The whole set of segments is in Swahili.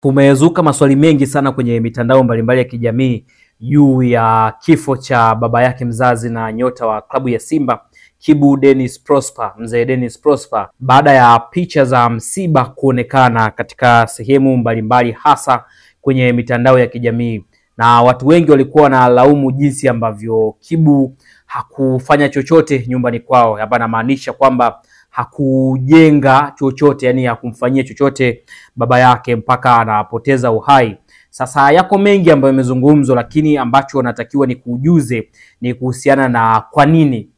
Kumezuka maswali mengi sana kwenye mitandao mbalimbali ya kijamii juu ya kifo cha baba yake mzazi na nyota wa klabu ya Simba, Kibu Denis Prosper, mzee Denis Prosper, baada ya picha za msiba kuonekana katika sehemu mbalimbali hasa kwenye mitandao ya kijamii. Na watu wengi walikuwa wanalaumu jinsi ambavyo Kibu hakufanya chochote nyumbani kwao. Hapa namaanisha kwamba hakujenga chochote, yani hakumfanyia chochote baba yake mpaka anapoteza uhai. Sasa yako mengi ambayo yamezungumzwa, lakini ambacho natakiwa ni kujuze ni kuhusiana na kwa nini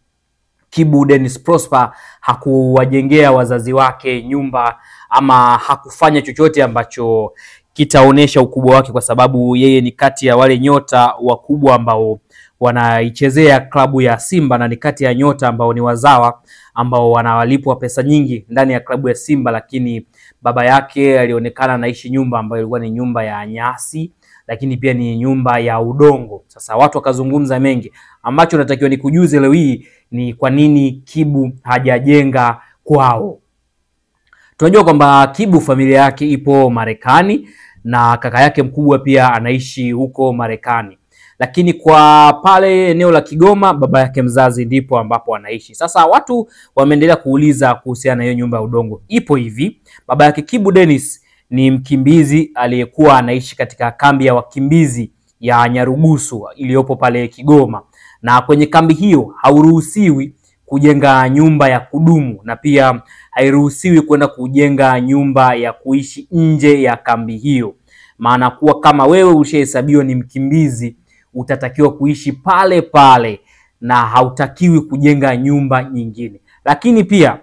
Kibu Denis Prosper hakuwajengea wazazi wake nyumba ama hakufanya chochote ambacho kitaonesha ukubwa wake, kwa sababu yeye ni kati ya wale nyota wakubwa ambao wanaichezea klabu ya Simba na ni kati ya nyota ambao ni wazawa ambao wanawalipwa pesa nyingi ndani ya klabu ya Simba. Lakini baba yake alionekana anaishi nyumba ambayo ilikuwa ni nyumba ya nyasi, lakini pia ni nyumba ya udongo. Sasa watu wakazungumza mengi, ambacho natakiwa ni kujuze leo hii ni kwa nini Kibu hajajenga kwao. Tunajua kwamba Kibu familia yake ipo Marekani na kaka yake mkubwa pia anaishi huko Marekani, lakini kwa pale eneo la Kigoma baba yake mzazi ndipo ambapo anaishi. Sasa watu wameendelea kuuliza kuhusiana na hiyo nyumba ya udongo. Ipo hivi, baba yake Kibu Denis ni mkimbizi aliyekuwa anaishi katika kambi ya wakimbizi ya Nyarugusu iliyopo pale Kigoma, na kwenye kambi hiyo hauruhusiwi kujenga nyumba ya kudumu na pia hairuhusiwi kwenda kujenga nyumba ya kuishi nje ya kambi hiyo. Maana kuwa kama wewe ushahesabiwa ni mkimbizi, utatakiwa kuishi pale pale na hautakiwi kujenga nyumba nyingine. Lakini pia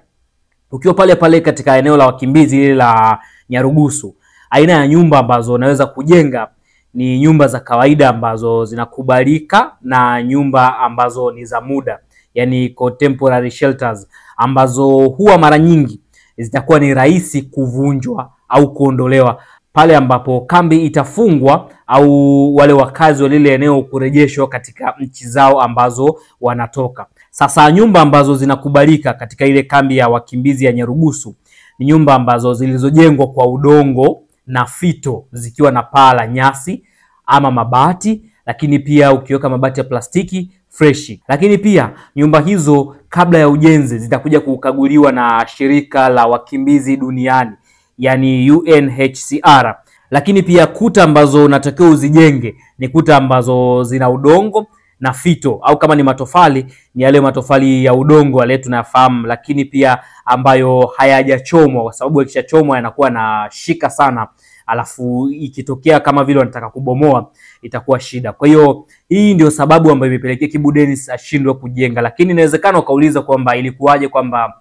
ukiwa pale pale katika eneo la wakimbizi ile la Nyarugusu, aina ya nyumba ambazo unaweza kujenga ni nyumba za kawaida ambazo zinakubalika na nyumba ambazo ni za muda, yani contemporary shelters, ambazo huwa mara nyingi zitakuwa ni rahisi kuvunjwa au kuondolewa pale ambapo kambi itafungwa au wale wakazi wa lile eneo kurejeshwa katika nchi zao ambazo wanatoka. Sasa nyumba ambazo zinakubalika katika ile kambi ya wakimbizi ya Nyarugusu ni nyumba ambazo zilizojengwa kwa udongo na fito, zikiwa na paa la nyasi ama mabati, lakini pia ukiweka mabati ya plastiki freshi. Lakini pia nyumba hizo kabla ya ujenzi zitakuja kukaguliwa na shirika la wakimbizi duniani, yani UNHCR. Lakini pia kuta ambazo unatakiwa uzijenge ni kuta ambazo zina udongo na fito, au kama ni matofali ni yale matofali ya udongo yale tunayafahamu, lakini pia ambayo hayajachomwa, kwa sababu ikishachomwa yanakuwa na shika sana, alafu ikitokea kama vile wanataka kubomoa itakuwa shida. Kwa hiyo hii ndio sababu ambayo imepelekea Kibu Denis ashindwe kujenga. Lakini inawezekana ukauliza kwamba ilikuwaje, kwamba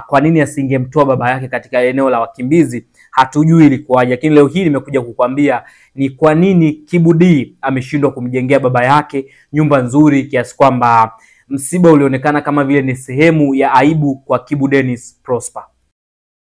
kwa nini asingemtoa baba yake katika eneo la wakimbizi. Hatujui ilikuwaje, lakini leo hii nimekuja kukwambia ni kwa nini Kibu D ameshindwa kumjengea baba yake nyumba nzuri, kiasi kwamba msiba ulionekana kama vile ni sehemu ya aibu kwa Kibu Denis Prosper.